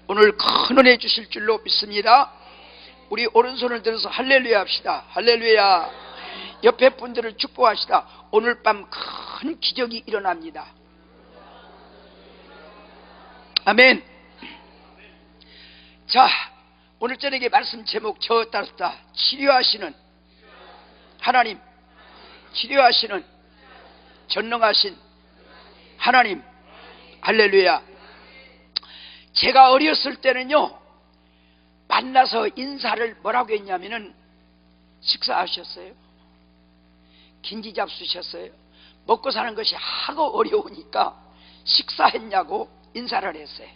오늘 큰 은혜 주실 줄로 믿습니다. 우리 오른손을 들어서 할렐루야 합시다. 할렐루야. 옆에 분들을 축복하시다. 오늘 밤 큰 기적이 일어납니다. 아멘. 자, 오늘 저녁에 말씀 제목 저 따랐다. 치료하시는 하나님, 치료하시는 전능하신 하나님. 할렐루야. 제가 어렸을 때는요, 만나서 인사를 뭐라고 했냐면은, 식사하셨어요? 긴지 잡수셨어요? 먹고 사는 것이 하고 어려우니까 식사했냐고 인사를 했어요.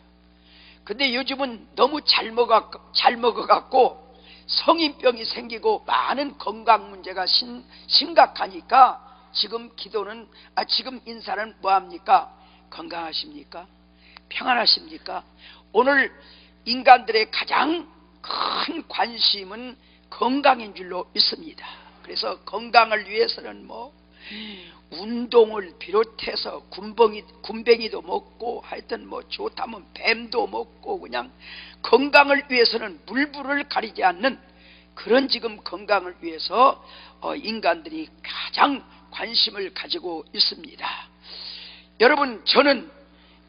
근데 요즘은 너무 잘 먹어갖고 성인병이 생기고 많은 건강 문제가 심각하니까 지금 기도는, 지금 인사는 뭐합니까? 건강하십니까? 평안하십니까? 오늘 인간들의 가장 큰 관심은 건강인 줄로 믿습니다. 그래서 건강을 위해서는 운동을 비롯해서 군뱅이도 먹고, 하여튼 좋다면 뱀도 먹고, 그냥 건강을 위해서는 물불을 가리지 않는 그런 지금 건강을 위해서 인간들이 가장 관심을 가지고 있습니다. 여러분, 저는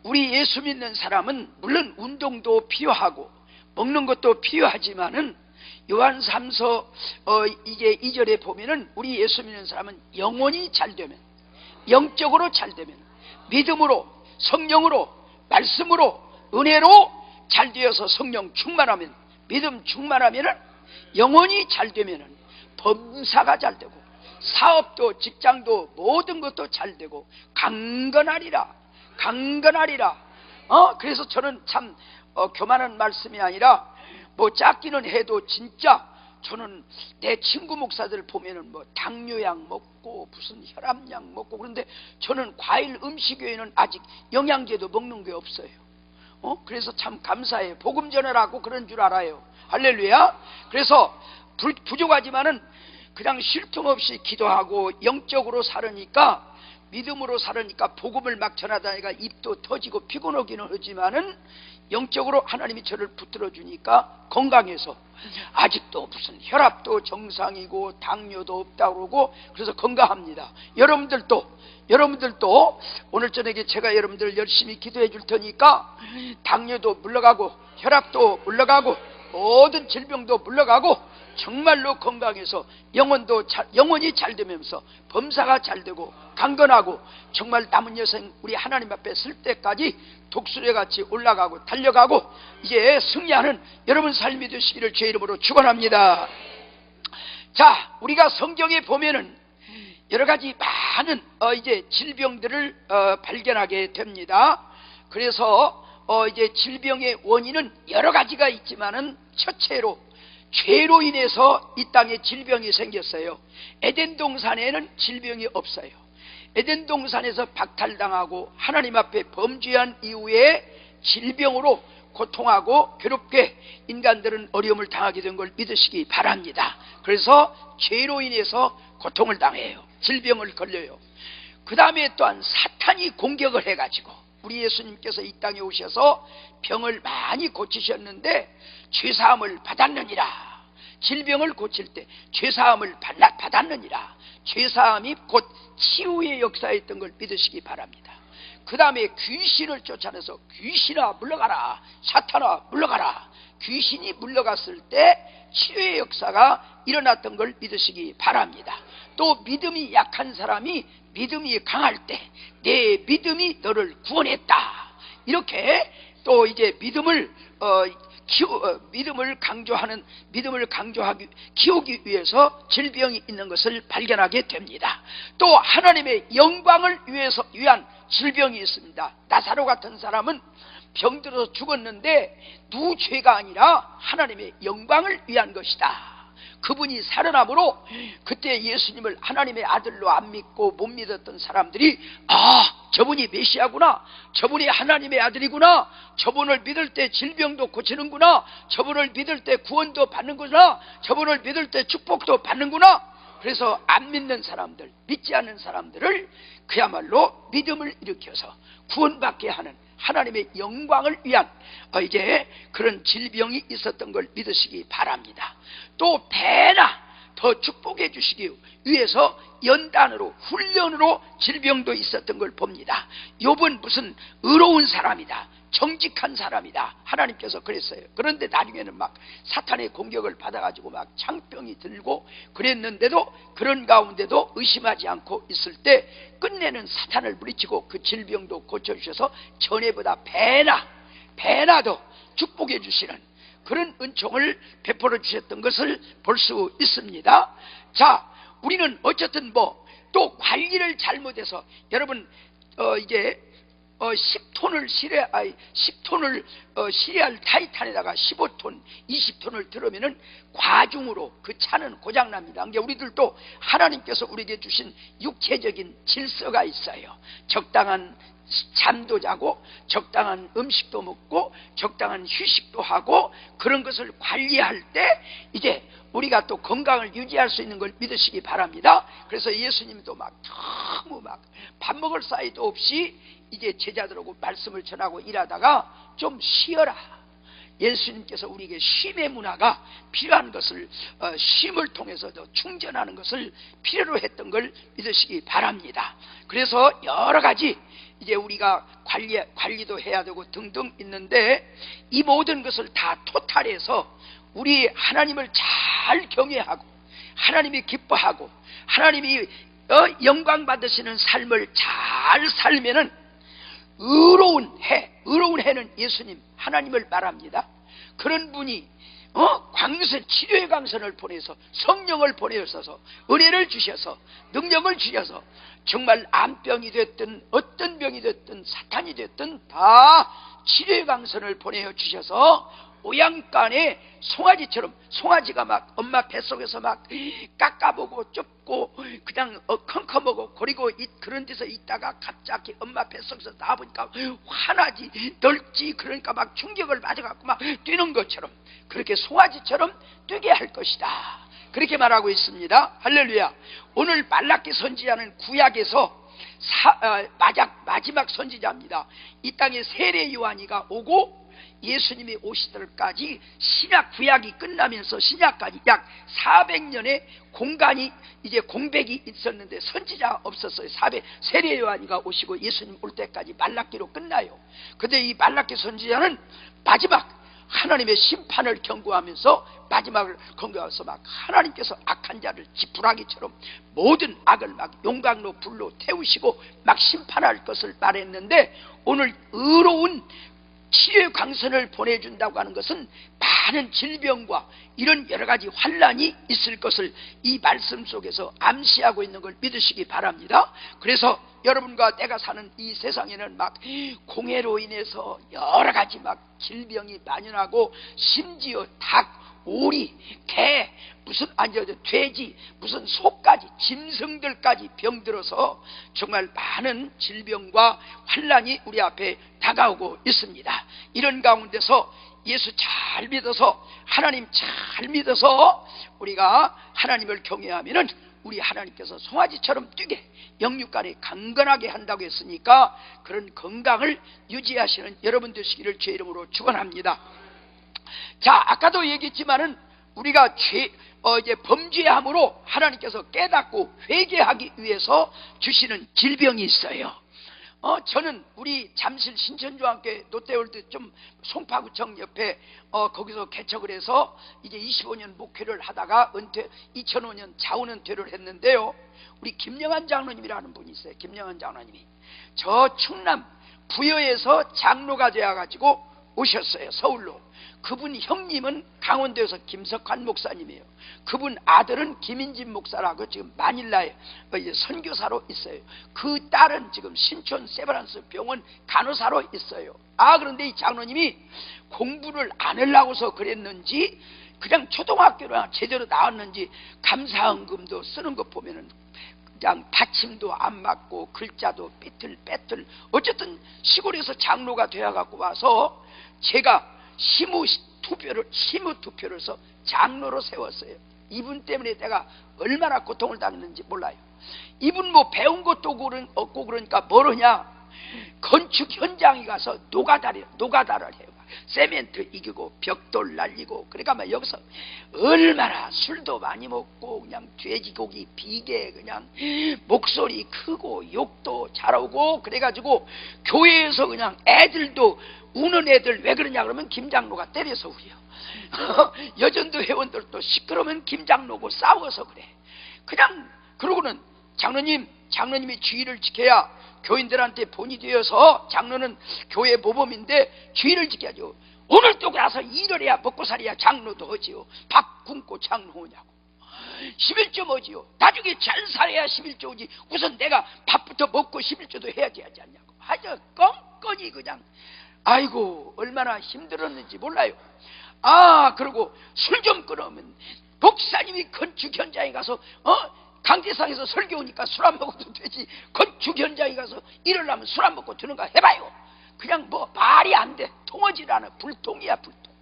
우리 예수 믿는 사람은 물론 운동도 필요하고 먹는 것도 필요하지만은 요한3서 이제 2절에 보면은 우리 예수 믿는 사람은 영혼이 잘 되면, 영적으로 잘 되면, 믿음으로, 성령으로, 말씀으로, 은혜로 잘 되어서 성령 충만하면, 믿음 충만하면은, 영혼이 잘 되면은 범사가 잘 되고 사업도 직장도 모든 것도 잘 되고 강건하리라. 그래서 저는 참 교만한 말씀이 아니라 작기는 해도 진짜 저는 내 친구 목사들 보면은 당뇨약 먹고 무슨 혈압약 먹고, 그런데 저는 과일 음식 외에는 아직 영양제도 먹는 게 없어요. 그래서 참 감사해요. 복음 전하라고 그런 줄 알아요. 할렐루야. 그래서 부족하지만은 그냥 쉴 틈 없이 기도하고 영적으로 살으니까, 믿음으로 살으니까 복음을 막 전하다니까 입도 터지고 피곤하기는 하지만은 영적으로 하나님이 저를 붙들어 주니까 건강해서 아직도 무슨 혈압도 정상이고 당뇨도 없다고 그러고, 그래서 건강합니다. 여러분들도 오늘 저녁에 제가 여러분들 열심히 기도해 줄 테니까 당뇨도 물러가고 혈압도 물러가고 모든 질병도 물러가고 정말로 건강해서 영혼이 잘 되면서 범사가 잘 되고 강건하고 정말 남은 여생 우리 하나님 앞에 설 때까지 독수리같이 올라가고 달려가고 이제 승리하는 여러분 삶이 되시기를 주의 이름으로 축원합니다. 자, 우리가 성경에 보면은 여러 가지 많은 이제 질병들을 발견하게 됩니다. 그래서 이제 질병의 원인은 여러 가지가 있지만은 첫째로 죄로 인해서 이 땅에 질병이 생겼어요. 에덴 동산에는 질병이 없어요. 에덴 동산에서 박탈당하고 하나님 앞에 범죄한 이후에 질병으로 고통하고 괴롭게 인간들은 어려움을 당하게 된 걸 믿으시기 바랍니다. 그래서 죄로 인해서 고통을 당해요. 질병을 걸려요. 그 다음에 또한 사탄이 공격을 해가지고 우리 예수님께서 이 땅에 오셔서 병을 많이 고치셨는데 죄사함을 받았느니라. 질병을 고칠 때 죄사함을 받았느니라. 죄사함이 곧 치유의 역사였던 걸 믿으시기 바랍니다. 그 다음에 귀신을 쫓아내서 귀신아 물러가라, 사탄아 물러가라. 귀신이 물러갔을 때 치유의 역사가 일어났던 걸 믿으시기 바랍니다. 또 믿음이 약한 사람이 믿음이 강할 때 내 믿음이 너를 구원했다. 이렇게 또 이제 믿음을 키우기 위해서 질병이 있는 것을 발견하게 됩니다. 또 하나님의 영광을 위한 질병이 있습니다. 나사로 같은 사람은 병들어서 죽었는데 누구 죄가 아니라 하나님의 영광을 위한 것이다. 그분이 살아남으로 그때 예수님을 하나님의 아들로 안 믿고 못 믿었던 사람들이 저분이 메시아구나, 저분이 하나님의 아들이구나, 저분을 믿을 때 질병도 고치는구나, 저분을 믿을 때 구원도 받는구나, 저분을 믿을 때 축복도 받는구나, 그래서 안 믿는 사람들, 믿지 않는 사람들을 그야말로 믿음을 일으켜서 구원받게 하는 하나님의 영광을 위한 이제 그런 질병이 있었던 걸 믿으시기 바랍니다. 또 배나 더 축복해 주시기 위해서 연단으로 훈련으로 질병도 있었던 걸 봅니다. 욥은 무슨 의로운 사람이다, 정직한 사람이다, 하나님께서 그랬어요. 그런데 나중에는 막 사탄의 공격을 받아가지고 막 창병이 들고 그랬는데도, 그런 가운데도 의심하지 않고 있을 때 끝내는 사탄을 물리치고 그 질병도 고쳐주셔서 전에보다 배나 더 축복해 주시는 그런 은총을 베풀어 주셨던 것을 볼 수 있습니다. 자, 우리는 어쨌든 또 관리를 잘못해서, 여러분 이제 10톤을 시리얼 타이탄에다가 15톤, 20톤을 들으면은 과중으로 그 차는 고장납니다. 그러니까 우리들도 하나님께서 우리에게 주신 육체적인 질서가 있어요. 적당한 잠도 자고, 적당한 음식도 먹고, 적당한 휴식도 하고, 그런 것을 관리할 때 이제 우리가 또 건강을 유지할 수 있는 걸 믿으시기 바랍니다. 그래서 예수님도 너무 밥 먹을 사이도 없이 이제 제자들하고 말씀을 전하고 일하다가 좀 쉬어라. 예수님께서 우리에게 쉼의 문화가 필요한 것을, 쉼을 통해서 더 충전하는 것을 필요로 했던 걸 믿으시기 바랍니다. 그래서 여러 가지 이제 우리가 관리도 해야 되고 등등 있는데, 이 모든 것을 다 토탈해서 우리 하나님을 잘 경외하고 하나님이 기뻐하고 하나님이 영광 받으시는 삶을 잘 살면은 의로운 해는 예수님 하나님을 말합니다. 그런 분이 치료의 광선을 보내서 성령을 보내셔서 은혜를 주셔서 능력을 주셔서 정말 암병이 됐든 어떤 병이 됐든 사탄이 됐든 다 치료의 광선을 보내어 주셔서 오양간에 송아지처럼, 송아지가 막 엄마 뱃속에서 막 깎아보고 좁고 그냥 컹컹하고 그리고 그런 데서 있다가 갑자기 엄마 뱃속에서 나와보니까 환하지 넓지, 그러니까 막 충격을 맞아갖고 막 뛰는 것처럼, 그렇게 송아지처럼 뛰게 할 것이다, 그렇게 말하고 있습니다. 할렐루야. 오늘 말라기 선지자는 구약에서 마지막 선지자입니다. 이 땅에 세례 요한이가 오고 예수님이 오시들까지 신약 구약이 끝나면서 신약까지 약 400년의 공백이 있었는데 선지자가 없었어요. 세례 요한이가 오시고 예수님 올 때까지 말라기로 끝나요. 근데 이 말라기 선지자는 마지막 하나님의 심판을 경고하면서 마지막을 경고해서 막 하나님께서 악한 자를 지푸라기처럼 모든 악을 막 용광로 불로 태우시고 막 심판할 것을 말했는데, 오늘 의로운 치유의 광선을 보내준다고 하는 것은 많은 질병과 이런 여러 가지 환난이 있을 것을 이 말씀 속에서 암시하고 있는 걸 믿으시기 바랍니다. 그래서 여러분과 내가 사는 이 세상에는 막 공해로 인해서 여러 가지 막 질병이 만연하고, 심지어 닭, 오리, 개, 돼지, 무슨 소까지, 짐승들까지 병들어서 정말 많은 질병과 환난이 우리 앞에 다가오고 있습니다. 이런 가운데서 예수 잘 믿어서, 하나님 잘 믿어서 우리가 하나님을 경외하면은 우리 하나님께서 송아지처럼 뛰게 영육간에 강건하게 한다고 했으니까 그런 건강을 유지하시는 여러분 되시기를 주의 이름으로 축원합니다. 자, 아까도 얘기했지만은 우리가 이제 범죄함으로 하나님께서 깨닫고 회개하기 위해서 주시는 질병이 있어요. 저는 우리 잠실 신천중학교 롯데월드 좀 송파구청 옆에 거기서 개척을 해서 이제 25년 목회를 하다가 2005년 자원은퇴를 했는데요. 우리 김영환 장로님이라는 분이 있어요. 김영환 장로님이 저 충남 부여에서 장로가 되어가지고 오셨어요, 서울로. 그분 형님은 강원도에서 김석환 목사님이에요. 그분 아들은 김인진 목사라고 지금 마닐라에 선교사로 있어요. 그 딸은 지금 신촌 세브란스 병원 간호사로 있어요. 그런데 이 장로님이 공부를 안 하려고서 그랬는지 그냥 초등학교나 제대로 나왔는지 감사헌금도 쓰는 거 보면은 그냥 받침도 안 맞고 글자도 삐뚤빼뚤, 어쨌든 시골에서 장로가 되어갖고 와서 제가 심우 투표를 해서 장로로 세웠어요. 이분 때문에 내가 얼마나 고통을 당했는지 몰라요. 이분 뭐 배운 것도 없고 그러니까 뭐르냐, 건축 현장에 가서 노가다를 해요. 세멘트 이기고 벽돌 날리고, 그러니까 막 여기서 얼마나 술도 많이 먹고 그냥 돼지고기 비계 그냥 목소리 크고 욕도 잘하고, 그래가지고 교회에서 그냥 애들도 우는 애들 왜 그러냐 그러면 김장로가 때려서 우려. 여전도 회원들도 시끄러우면 김장로고 싸워서 그래. 그냥 그러고는 장로님이 주의를 지켜야 교인들한테 본이 되어서, 장로는 교회 모범인데 주의를 지켜야죠. 오늘 또 가서 일을 해야 먹고 살아야 장로도 하지요. 밥 굶고 장로 오냐고. 11조 뭐지요. 나중에 잘 살아야 11조 오지. 우선 내가 밥부터 먹고 11조도 해야지 하지 않냐고. 아주 껌껌이 그냥, 아이고 얼마나 힘들었는지 몰라요. 그리고 술 좀 끊으면 목사님이 건축 현장에 가서 강제상에서 설교 오니까 술 안 먹어도 되지, 건축 현장에 가서 일을 하면 술 안 먹고 드는가 해봐요. 그냥 뭐 말이 안 돼. 통하지 않아. 불통이야 불통.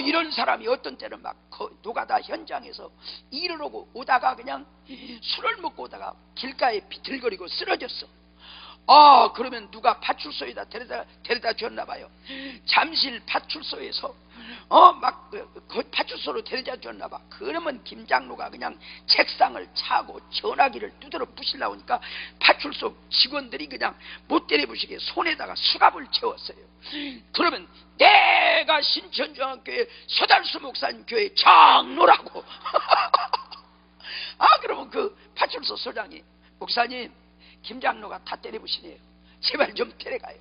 이런 사람이 어떤 때는 막 노가다 현장에서 일을 오다가 그냥 술을 먹고 오다가 길가에 비틀거리고 쓰러졌어. 그러면 누가 파출소에다 데려다 줬나 봐요. 잠실 파출소에서 그 파출소로 데려다 줬나 봐. 그러면 김장로가 그냥 책상을 차고 전화기를 두드려 부시려고 하니까 파출소 직원들이 그냥 못 때려부시게 손에다가 수갑을 채웠어요. 그러면 내가 신천중앙교회 서달수 목사님 교회 장로라고. 그러면 그 파출소 소장이, 목사님 김장로가 다 때려부시네요. 제발 좀 데려가요.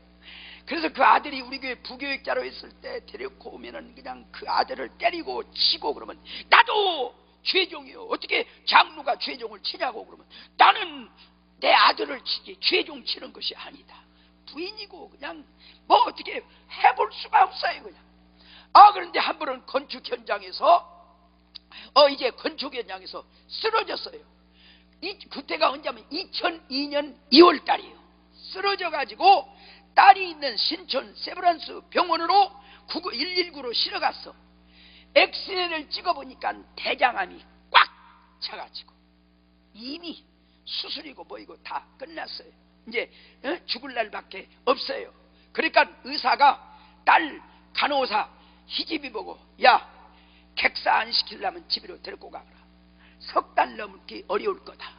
그래서 그 아들이 우리 교회 부교육자로 있을 때 데리고 오면은 그냥 그 아들을 때리고 치고, 그러면 나도 죄종이요. 어떻게 장로가 죄종을 치냐고. 그러면 나는 내 아들을 치지 죄종 치는 것이 아니다. 부인이고 그냥 뭐 어떻게 해볼 수가 없어요 그냥. 그런데 한 번은 건축 현장에서 이제 건축 현장에서 쓰러졌어요. 그때가 언제면 2002년 2월 달이에요. 쓰러져 가지고 딸이 있는 신촌 세브란스 병원으로 119로 실어갔어. 엑스레이를 찍어보니까 대장암이 꽉 차가지고 이미 수술이고 뭐이고 다 끝났어요. 이제 죽을 날밖에 없어요. 그러니까 의사가 딸 간호사 희집이 보고, 야 객사 안 시키려면 집으로 데리고 가거라. 석 달 넘기 어려울 거다.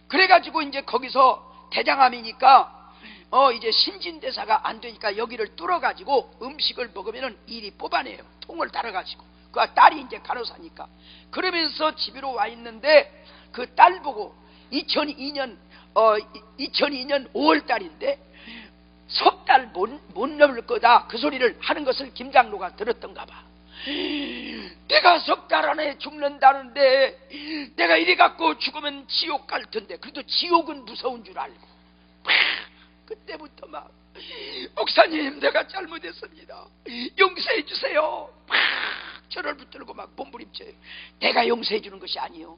그래가지고 이제 거기서 대장암이니까 이제 신진대사가 안 되니까 여기를 뚫어가지고 음식을 먹으면은 이리 뽑아내요. 통을 달아가지고. 그 딸이 이제 간호사니까. 그러면서 집으로 와 있는데 그 딸 보고 2002년 5월 달인데 석 달 못 넘을 거다, 그 소리를 하는 것을 김장로가 들었던가 봐. 내가 석 달 안에 죽는다는데 내가 이래 갖고 죽으면 지옥 갈 텐데, 그래도 지옥은 무서운 줄 알고 그때부터 막, 목사님 내가 잘못했습니다, 용서해 주세요, 막 저를 붙들고 막 몸부림쳐요. 내가 용서해 주는 것이 아니요,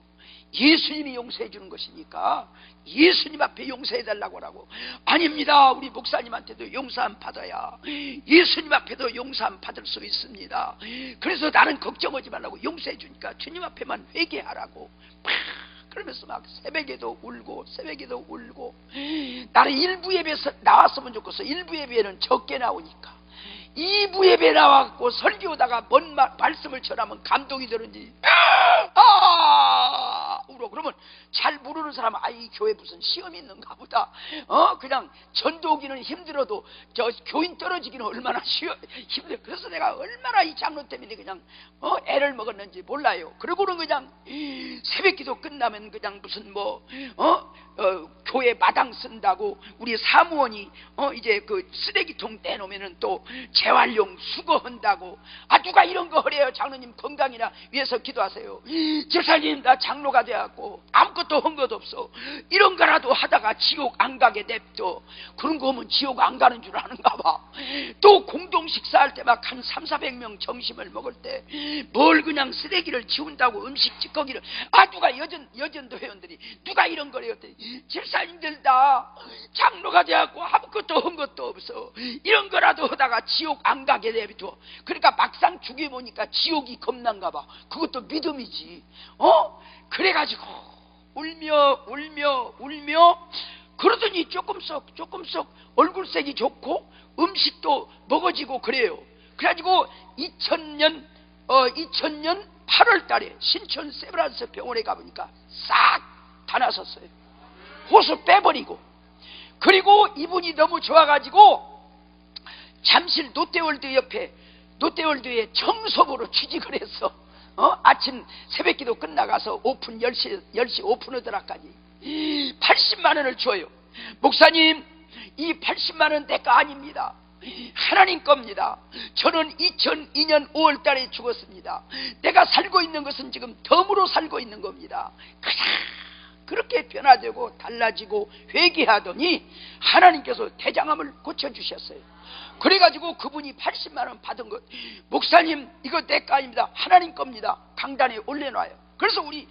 예수님이 용서해 주는 것이니까 예수님 앞에 용서해 달라고 하라고. 아닙니다, 우리 목사님한테도 용서함 받아야 예수님 앞에도 용서함 받을 수 있습니다. 그래서 나는 걱정하지 말라고 용서해 주니까 주님 앞에만 회개하라고. 그러면서 막 새벽에도 울고 나는 일부 예배에서 나왔으면 좋겠어. 일부 예배는 적게 나오니까 2부 예배 나와갖고 설교하다가 뭔 말씀을 전하면 감동이 되는지 울어. 그러면 잘 모르는 사람은 이 교회 무슨 시험이 있는가 보다. 그냥 전도기는 힘들어도 저 교인 떨어지기는 얼마나 힘들어. 그래서 내가 얼마나 이 장로 때문에 그냥 애를 먹었는지 몰라요. 그러고는 그냥 새벽기도 끝나면 그냥 무슨 교회 마당 쓴다고 우리 사무원이 이제 그 쓰레기통 떼놓으면은 또 재활용 수거한다고. 누가 이런 거 하래요. 장로님 건강이나 위해서 기도하세요. 집사님 나 장로가 돼갖고 아무것도 한 것도 없어. 이런 거라도 하다가 지옥 안 가게 냅둬. 그런 거 하면 지옥 안 가는 줄 아는가 봐. 또 공동 식사할 때 막 한 300~400명 점심을 먹을 때 뭘 그냥 쓰레기를 치운다고 음식 찌꺼기를 누가 여전도 회원들이 누가 이런 거래요. 집사님 목사님들 다 장로가 돼갖고 아무것도 한 것도 없어. 이런 거라도 하다가 지옥 안 가게 내비둬. 그러니까 막상 죽여보니까 지옥이 겁난가 봐. 그것도 믿음이지. 그래가지고 울며 그러더니 조금씩 얼굴색이 좋고 음식도 먹어지고 그래요. 그래가지고 2000년 8월 달에 신촌 세브란스 병원에 가보니까 싹 다 나섰어요. 호수 빼버리고. 그리고 이분이 너무 좋아가지고 잠실 롯데월드 옆에 롯데월드에 청소부로 취직을 했어. 아침 새벽기도 끝나가서 오픈 10시 오픈하더라까지 80만 원을 줘요. 목사님, 이 80만 원 내 거 아닙니다. 하나님 겁니다. 저는 2002년 5월 달에 죽었습니다. 내가 살고 있는 것은 지금 덤으로 살고 있는 겁니다. 그렇게 변화되고 달라지고 회개하더니 하나님께서 대장암을 고쳐주셨어요. 그래가지고 그분이 80만 원 받은 것, 목사님 이거 내 거 아닙니다. 하나님 겁니다. 강단에 올려놔요. 그래서 우리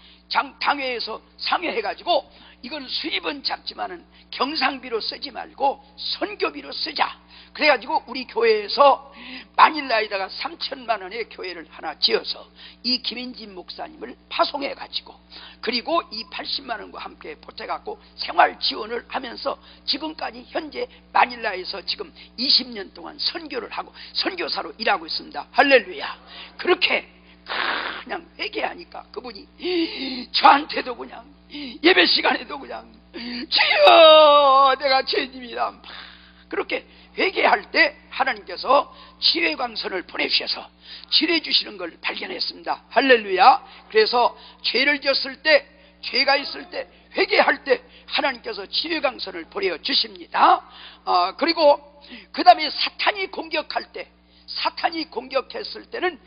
당회에서 상의해가지고 이건 수입은 작지만은 경상비로 쓰지 말고 선교비로 쓰자. 그래가지고 우리 교회에서 마닐라에다가 3천만 원의 교회를 하나 지어서 이 김인진 목사님을 파송해가지고, 그리고 이 80만 원과 함께 보태갖고 생활 지원을 하면서 지금까지 현재 마닐라에서 지금 20년 동안 선교를 하고 선교사로 일하고 있습니다. 할렐루야. 그렇게 그냥 회개하니까 그분이 저한테도 그냥 예배 시간에도 그냥 주여 내가 죄인입니다 그렇게 회개할 때 하나님께서 치유광선을 보내주셔서 치료해 주시는 걸 발견했습니다. 할렐루야. 그래서 죄를 지었을 때, 죄가 있을 때, 회개할 때 하나님께서 치유광선을 보내주십니다. 그리고 그 다음에 사탄이 공격할 때, 사탄이 공격했을 때는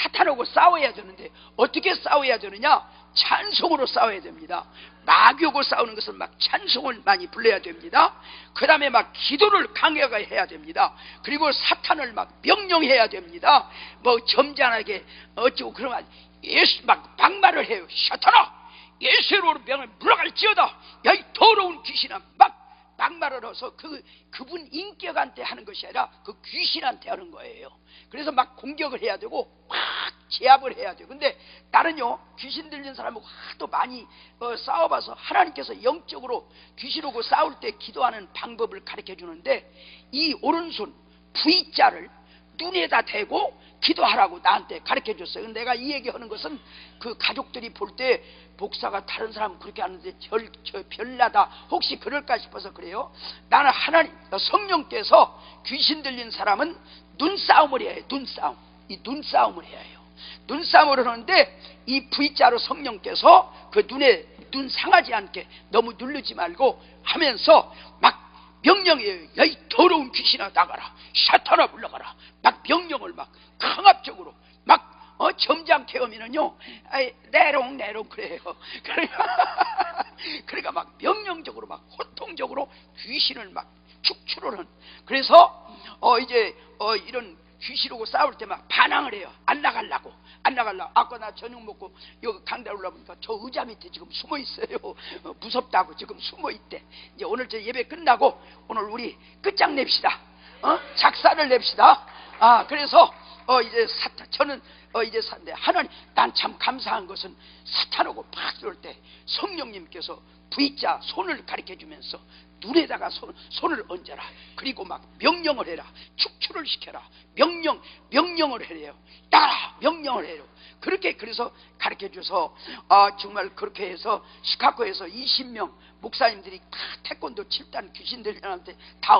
사탄하고 싸워야 되는데 어떻게 싸워야 되느냐? 찬송으로 싸워야 됩니다. 마귀하고 싸우는 것은 막 찬송을 많이 불러야 됩니다. 그 다음에 막 기도를 강하게 해야 됩니다. 그리고 사탄을 막 명령해야 됩니다. 뭐 점잖하게 어쩌고 그러면 예수 막 막말을 해요. 사탄아, 예수로 병을 물러갈지어다. 야, 이 더러운 귀신아, 막 막말을 해서 그분 인격한테 하는 것이 아니라 그 귀신한테 하는 거예요. 그래서 막 공격을 해야 되고 막 제압을 해야 돼요. 근데 나는요, 귀신 들린 사람하고 하도 많이 싸워봐서 하나님께서 영적으로 귀신하고 싸울 때 기도하는 방법을 가르쳐 주는데, 이 오른손 V자를 눈에다 대고 기도하라고 나한테 가르쳐 줬어요. 근데 내가 이 얘기하는 것은 그 가족들이 볼 때 목사가 다른 사람 그렇게 하는데 별나다 혹시 그럴까 싶어서 그래요. 나는 하나님 성령께서 귀신 들린 사람은 눈싸움을 해야 해요. 눈싸움. 이 눈싸움을 해야 해요. 눈싸움을 하는데 이 V자로 성령께서 그 눈 상하지 않게 너무 누르지 말고 하면서 막 명령해요. 야, 이 더러운 귀신아 나가라. 사탄아 물러가라. 막 명령을 막 강압적으로 막 점잖게 하면은요, 내롱 그래요. 그러니까 막 명령적으로 막 호통적으로 귀신을 막 축출을 한. 그래서 이제 이런 귀신하고 싸울 때 막 반항을 해요. 안 나가려고. 아까 나 저녁 먹고 여기 강당 올라보니까 저 의자 밑에 지금 숨어 있어요. 무섭다고 지금 숨어 있대. 이제 오늘 저 예배 끝나고 오늘 우리 끝장냅시다. 작사를 냅시다. 그래서 이제 저는 이제 하나님, 난 참 감사한 것은 사탄하고 팍 들어올 때 성령님께서 V자 손을 가르쳐 주면서 눈에다가 손을 얹어라. 그리고 막 명령을 해라. 축출을 시켜라. 명령을 해래요. 따라 명령을 해요. 그렇게 그래서 가르쳐 줘서 정말 그렇게 해서 시카고에서 20명 목사님들이 다 태권도 7단 귀신들한테 다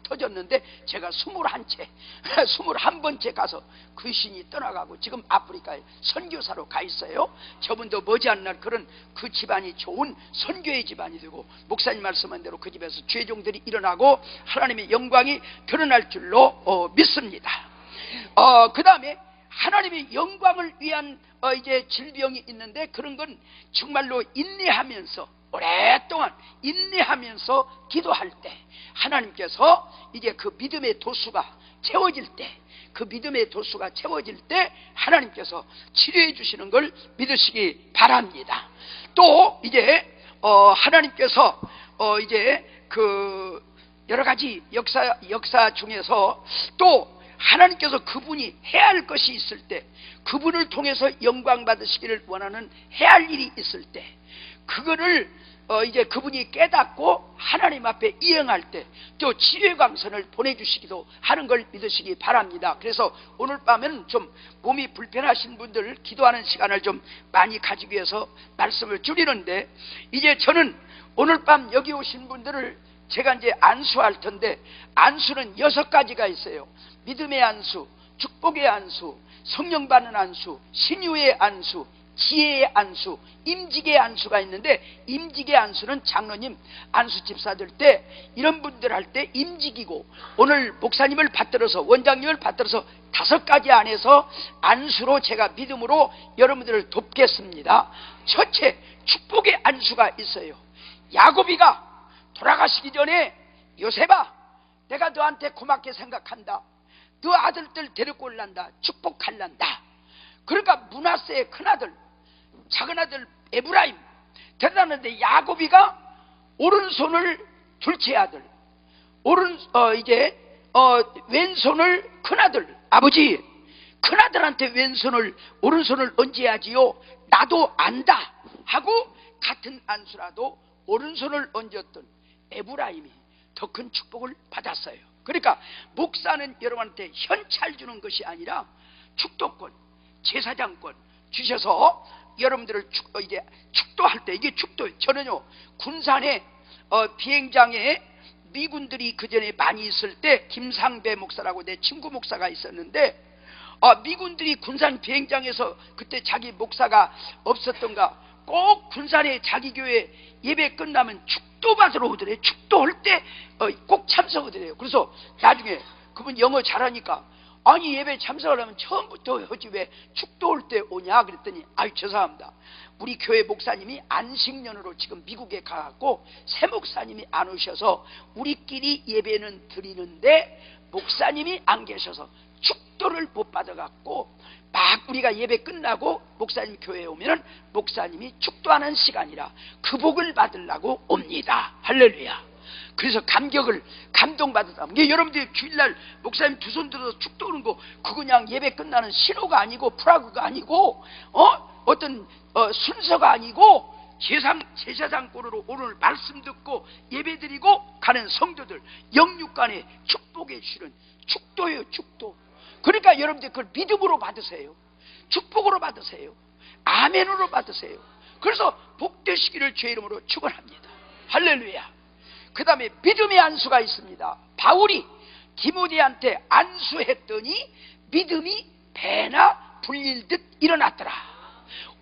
터졌는데 제가 21번째 가서 귀신이 떠나가고 지금 아프리카에 선교사로 가 있어요. 저분도 머지않는 그런 그 집안이 좋은 선교의 집안이 되고, 목사님 말씀한 대로 그 집에서 죄종들이 일어나고 하나님의 영광이 드러날 줄로 믿습니다. 그 다음에 하나님의 영광을 위한 이제 질병이 있는데, 그런 건 정말로 인내하면서 오랫동안 인내하면서 기도할 때 하나님께서 이제 그 믿음의 도수가 채워질 때, 하나님께서 치료해 주시는 걸 믿으시기 바랍니다. 또 이제 하나님께서 이제 그 여러 가지 역사 중에서 또 하나님께서 그분이 해야 할 것이 있을 때, 그분을 통해서 영광 받으시기를 원하는 해야 할 일이 있을 때, 그거를 이제 그분이 깨닫고 하나님 앞에 이행할 때 또 지혜광선을 보내주시기도 하는 걸 믿으시기 바랍니다. 그래서 오늘 밤에는 좀 몸이 불편하신 분들 기도하는 시간을 좀 많이 가지기 위해서 말씀을 줄이는데, 이제 저는 오늘 밤 여기 오신 분들을 제가 이제 안수할 텐데, 안수는 6가지가 있어요. 믿음의 안수, 축복의 안수, 성령 받는 안수, 신유의 안수, 지혜의 안수, 임직의 안수가 있는데, 임직의 안수는 장로님 안수 집사들 때 이런 분들 할 때 임직이고, 오늘 목사님을 받들어서 원장님을 받들어서 5가지 안에서 안수로 제가 믿음으로 여러분들을 돕겠습니다. 첫째, 축복의 안수가 있어요. 야곱이가 돌아가시기 전에 요셉아, 내가 너한테 고맙게 생각한다. 너 아들들 데리고 올란다. 축복할란다. 그러니까 므낫세의 큰아들, 작은아들 에브라임 데려다는데, 야곱이가 오른손을 둘째 아들, 왼손을 큰아들, 아버지 큰아들한테 오른손을 얹어야지요, 나도 안다 하고 같은 안수라도 오른손을 얹었던 에브라임이 더 큰 축복을 받았어요. 그러니까 목사는 여러분한테 현찰 주는 것이 아니라 축도권, 제사장권 주셔서 여러분들을 이제 축도할 때, 이게 축도예요. 저는요, 군산에 비행장에 미군들이 그 전에 많이 있을 때 김상배 목사라고 내 친구 목사가 있었는데, 미군들이 군산 비행장에서 그때 자기 목사가 없었던가 꼭 군산에 자기 교회 예배 끝나면 축도 받으러 오더래요. 축도할 때 꼭 참석하더래요. 그래서 나중에 그분 영어 잘하니까, 아니 예배 참석하려면 처음부터 하지 왜 축도할 때 오냐 그랬더니, 아유 죄송합니다, 우리 교회 목사님이 안식년으로 지금 미국에 가갖고 새 목사님이 안 오셔서 우리끼리 예배는 드리는데 목사님이 안 계셔서 축도를 못 받아갖고, 막 우리가 예배 끝나고 목사님 교회에 오면은 목사님이 축도하는 시간이라 그 복을 받으려고 옵니다. 할렐루야. 그래서 감동받았다. 이게 여러분들이 주일날 목사님 두 손 들어서 축도하는 거, 그거 그냥 예배 끝나는 신호가 아니고 플라그가 아니고 어떤 순서가 아니고, 제사장권으로 오늘 말씀 듣고 예배 드리고 가는 성도들 영육간에 축복해 주시는 축도예요. 축도. 그러니까 여러분들 그걸 믿음으로 받으세요. 축복으로 받으세요. 아멘으로 받으세요. 그래서 복되시기를 주의 이름으로 축원합니다. 할렐루야. 그 다음에 믿음의 안수가 있습니다. 바울이 디모데한테 안수했더니 믿음이 배나 불릴듯 일어났더라.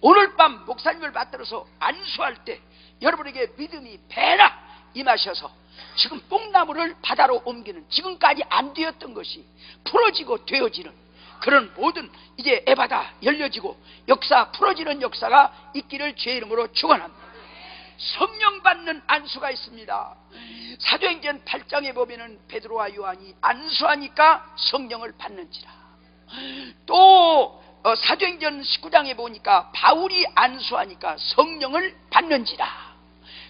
오늘 밤 목사님을 받들어서 안수할 때 여러분에게 믿음이 배나 임하셔서 지금 뽕나무를 바다로 옮기는, 지금까지 안 되었던 것이 풀어지고 되어지는 그런 모든 이제 에바다 열려지고 역사 풀어지는 역사가 있기를 주의 이름으로 축원합니다. 성령 받는 안수가 있습니다. 사도행전 8장에 보면은 베드로와 요한이 안수하니까 성령을 받는지라. 또 사도행전 19장에 보니까 바울이 안수하니까 성령을 받는지라.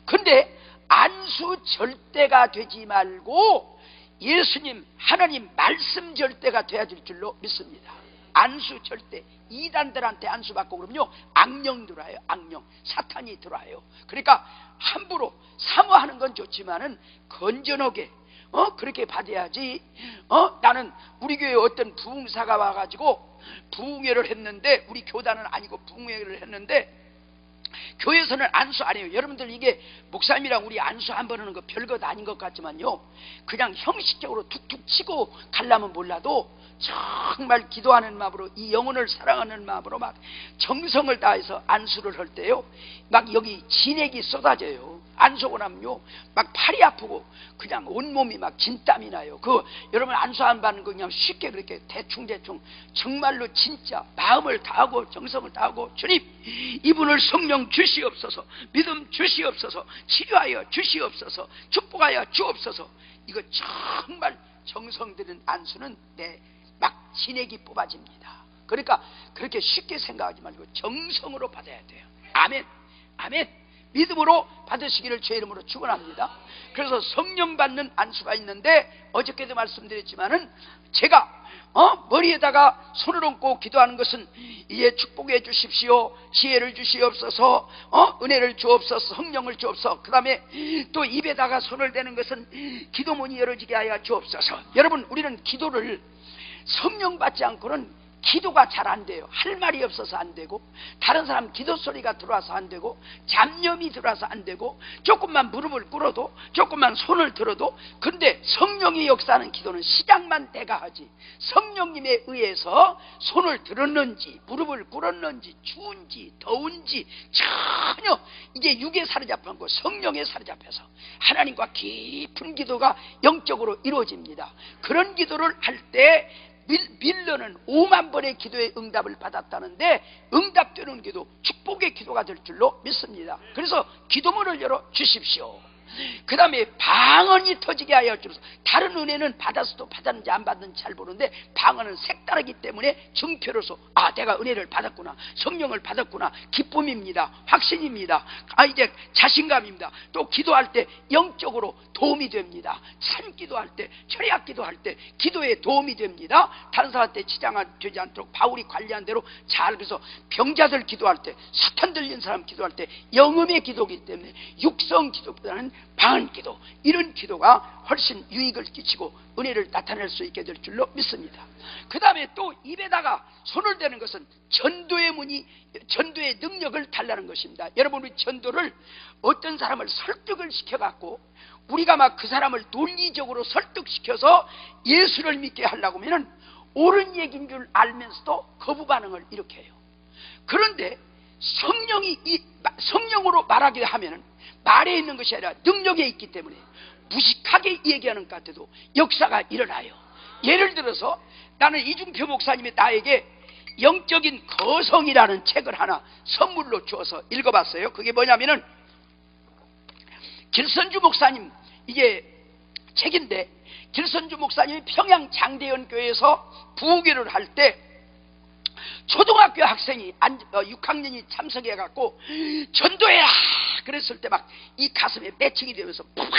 근데 안수 절대가 되지 말고 예수님 하나님 말씀 절대가 돼야 될 줄로 믿습니다. 안수 절대, 이단들한테 안수 받고 그러면요 악령 들어와요. 악령, 사탄이 들어와요. 그러니까 함부로 사모하는 건 좋지만은 건전하게 그렇게 받아야지. 나는 우리 교회에 어떤 부흥사가 와가지고 부흥회를 했는데, 우리 교단은 아니고 부흥회를 했는데 교회에서는 안수 안 해요. 여러분들 이게 목사님이랑 우리 안수 한 번 하는 거 별것 아닌 것 같지만요, 그냥 형식적으로 툭툭 치고 가려면 몰라도 정말 기도하는 마음으로, 이 영혼을 사랑하는 마음으로 막 정성을 다해서 안수를 할 때요, 막 여기 진액이 쏟아져요. 안수고 나면요 막 팔이 아프고 그냥 온몸이 막 진땀이 나요. 여러분 안수 안 받는 거 그냥 쉽게 그렇게 대충 정말로 진짜 마음을 다하고 정성을 다하고, 주님 이분을 성령 주시옵소서, 믿음 주시옵소서, 치료하여 주시옵소서, 축복하여 주옵소서. 이거 정말 정성 들인 안수는 막 진액이 뽑아집니다. 그러니까 그렇게 쉽게 생각하지 말고 정성으로 받아야 돼요. 아멘, 아멘. 믿음으로 받으시기를 주의 이름으로 축원합니다. 그래서 성령 받는 안수가 있는데 어저께도 말씀드렸지만은 제가 머리에다가 손을 얹고 기도하는 것은 이제 축복해 주십시오, 지혜를 주시옵소서, 은혜를 주옵소서, 성령을 주옵소서. 그 다음에 또 입에다가 손을 대는 것은 기도문이 열어지게 하여 주옵소서. 여러분, 우리는 기도를 성령 받지 않고는 기도가 잘 안 돼요. 할 말이 없어서 안 되고, 다른 사람 기도 소리가 들어와서 안 되고, 잡념이 들어와서 안 되고, 조금만 무릎을 꿇어도, 조금만 손을 들어도. 근데 성령이 역사하는 기도는 시작만 내가 하지, 성령님에 의해서 손을 들었는지 무릎을 꿇었는지 추운지 더운지 전혀 이게 육에 사로잡힌 거 성령에 사로잡혀서 하나님과 깊은 기도가 영적으로 이루어집니다. 그런 기도를 할때 밀러는 5만 번의 기도의 응답을 받았다는데, 응답되는 기도 축복의 기도가 될 줄로 믿습니다. 그래서 기도문을 열어 주십시오. 그 다음에 방언이 터지게 하여 주소서. 다른 은혜는 받았어도 받았는지 안 받았는지 잘 모르는데 방언은 색다르기 때문에 증표로서 내가 은혜를 받았구나, 성령을 받았구나, 기쁨입니다, 확신입니다, 이제 자신감입니다. 또 기도할 때 영적으로 도움이 됩니다. 참 기도할 때, 철학 기도할 때 기도에 도움이 됩니다. 다른 사람한테 지장되지 않도록 바울이 관리한 대로 잘. 그래서 병자들 기도할 때, 사탄 들린 사람 기도할 때 영음의 기도이기 때문에 육성 기도보다는 방언 기도, 이런 기도가 훨씬 유익을 끼치고 은혜를 나타낼 수 있게 될 줄로 믿습니다. 그 다음에 또 입에다가 손을 대는 것은 전도의 문이, 전도의 능력을 달라는 것입니다. 여러분, 우리 전도를 어떤 사람을 설득을 시켜갖고 우리가 막 그 사람을 논리적으로 설득시켜서 예수를 믿게 하려고 하면은 옳은 얘기인 줄 알면서도 거부 반응을 일으켜요. 그런데 성령으로 말하게 하면은 말에 있는 것이 아니라 능력에 있기 때문에 무식하게 얘기하는 것 같아도 역사가 일어나요. 예를 들어서 나는 이중표 목사님이 나에게 영적인 거성이라는 책을 하나 선물로 주어서 읽어봤어요. 그게 뭐냐면은 길선주 목사님 이게 책인데, 길선주 목사님이 평양 장대현 교회에서 부흥회를 할 때 초등학교 학생이 6학년이 참석해갖고 전도해라 그랬을 때 막 이 가슴에 매칭이 되면서 팍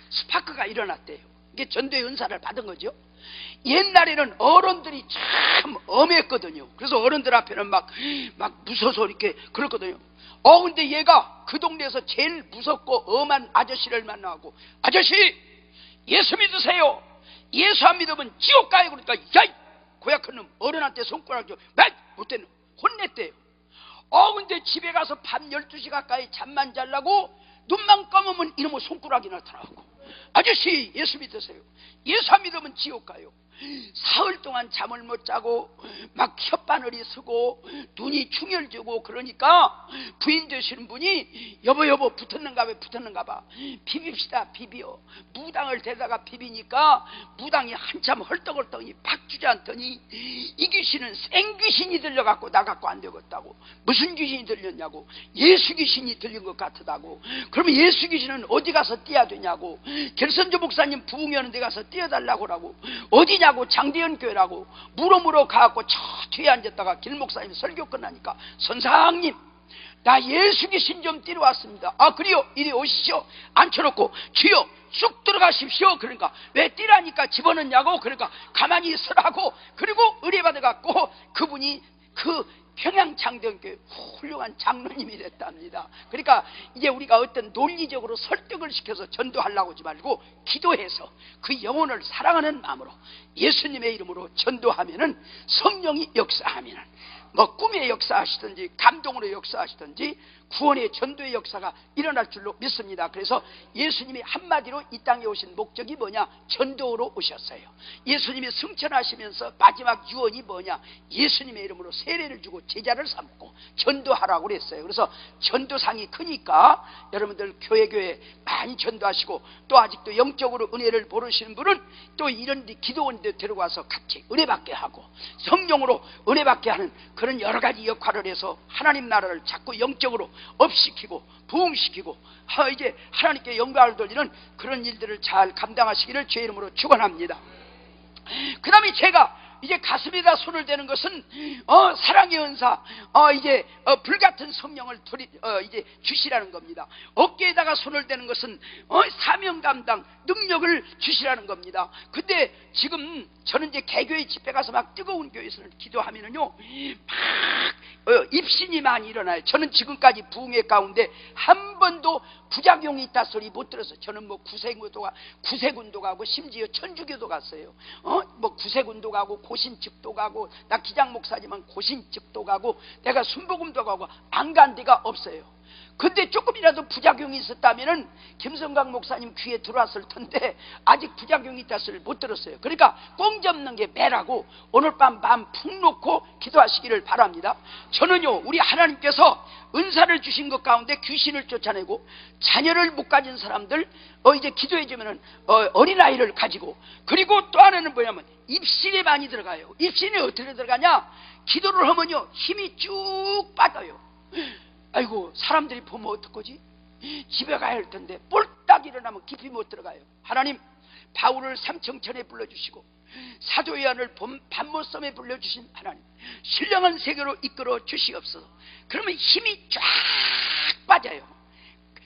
스파크가 일어났대요. 이게 전도의 은사를 받은 거죠. 옛날에는 어른들이 참 엄했거든요. 그래서 어른들 앞에는 막 무서워서 이렇게 그랬거든요. 근데 얘가 그 동네에서 제일 무섭고 엄한 아저씨를 만나고, 아저씨 예수 믿으세요, 예수 안 믿으면 지옥 가요. 그러니까 야이 고약한 놈, 어른한테 손가락 줘 못된 놈 혼냈대요. 근데 집에 가서 밤 12시 가까이 잠만 자려고 눈만 감으면 이놈의 손가락이 나타나고, 아저씨 예수 믿으세요, 예수 안 믿으면 지옥 가요. 사흘 동안 잠을 못 자고 막 혓바늘이 쓰고 눈이 충혈지고, 그러니까 부인 되시는 분이 여보 붙었는가 봐 비빕시다. 비비어 무당을 대다가 비비니까 무당이 한참 헐떡헐떡이 팍 주저앉더니 이 귀신은 생귀신이 들려갖고 나갖고 안 되겠다고. 무슨 귀신이 들렸냐고. 예수 귀신이 들린 것 같다고. 그러면 예수 귀신은 어디 가서 띄어야 되냐고. 결선조 목사님 부흥회하는 데 가서 띄어달라고 라고. 어디냐 고. 장대현 교회라고 물어 가갖고 저 뒤에 앉았다가 길 목사님 설교 끝나니까 선상님 나 예수 귀신 좀 띄러 왔습니다. 그래요? 이리 오시죠. 앉혀놓고 주여 쑥 들어가십시오. 그러니까 왜 띄라니까 집어넣냐고. 그러니까 가만히 있으라고. 그리고 의뢰받아갖고 그분이 그 평양 장대현교회 훌륭한 장로님이 됐답니다. 그러니까 이제 우리가 어떤 논리적으로 설득을 시켜서 전도하려고 하지 말고 기도해서 그 영혼을 사랑하는 마음으로 예수님의 이름으로 전도하면은, 성령이 역사하면은 꿈의 역사하시든지 감동으로 역사하시든지 구원의 전도의 역사가 일어날 줄로 믿습니다. 그래서 예수님이 한마디로 이 땅에 오신 목적이 뭐냐? 전도로 오셨어요. 예수님이 승천하시면서 마지막 유언이 뭐냐? 예수님의 이름으로 세례를 주고 제자를 삼고 전도하라고 그랬어요. 그래서 전도상이 크니까 여러분들 교회 많이 전도하시고, 또 아직도 영적으로 은혜를 모르시는 분은 또 이런 기도원들 데려가서 같이 은혜 받게 하고 성령으로 은혜 받게 하는 그런 여러 가지 역할을 해서 하나님 나라를 자꾸 영적으로 업시키고 부흥시키고 이제 하나님께 영광을 돌리는 그런 일들을 잘 감당하시기를 주의 이름으로 축원합니다. 그 다음에 제가 이제 가슴에다 손을 대는 것은 사랑의 은사, 이제 불같은 성령을 이제 주시라는 겁니다. 어깨에다가 손을 대는 것은 사명 감당 능력을 주시라는 겁니다. 근데 지금 저는 이제 개교회 집회 가서 막 뜨거운 교회에서는 기도하면은요 막 입신이 많이 일어나요. 저는 지금까지 부흥회 가운데 한 번도 부작용이 있다 소리 못 들어서, 저는 뭐 구세군도 가고 심지어 천주교도 갔어요. 뭐 구세군도 가고 고신측도 가고, 나 기장 목사지만 고신측도 가고, 내가 순복음도 가고 안 간 데가 없어요. 근데 조금이라도 부작용이 있었다면은 김성강 목사님 귀에 들어왔을 텐데 아직 부작용이 있다 소리를 못 들었어요. 그러니까 꽁 접는 게 매라고 오늘 밤 푹 놓고 기도하시기를 바랍니다. 저는요, 우리 하나님께서 은사를 주신 것 가운데 귀신을 쫓아내고, 자녀를 못 가진 사람들 이제 기도해 주면은 어린아이를 가지고, 그리고 또 하나는 뭐냐면 입신에 많이 들어가요. 입신이 어떻게 들어가냐, 기도를 하면요 힘이 쭉 빠져요. 아이고, 사람들이 보면 어떡하지? 집에 가야 할 텐데 꼴딱 일어나면 깊이 못 들어가요. 하나님, 바울을 삼청천에 불러주시고 사도 요한을 밤모섬에 불러주신 하나님, 신령한 세계로 이끌어 주시옵소서. 그러면 힘이 쫙 빠져요.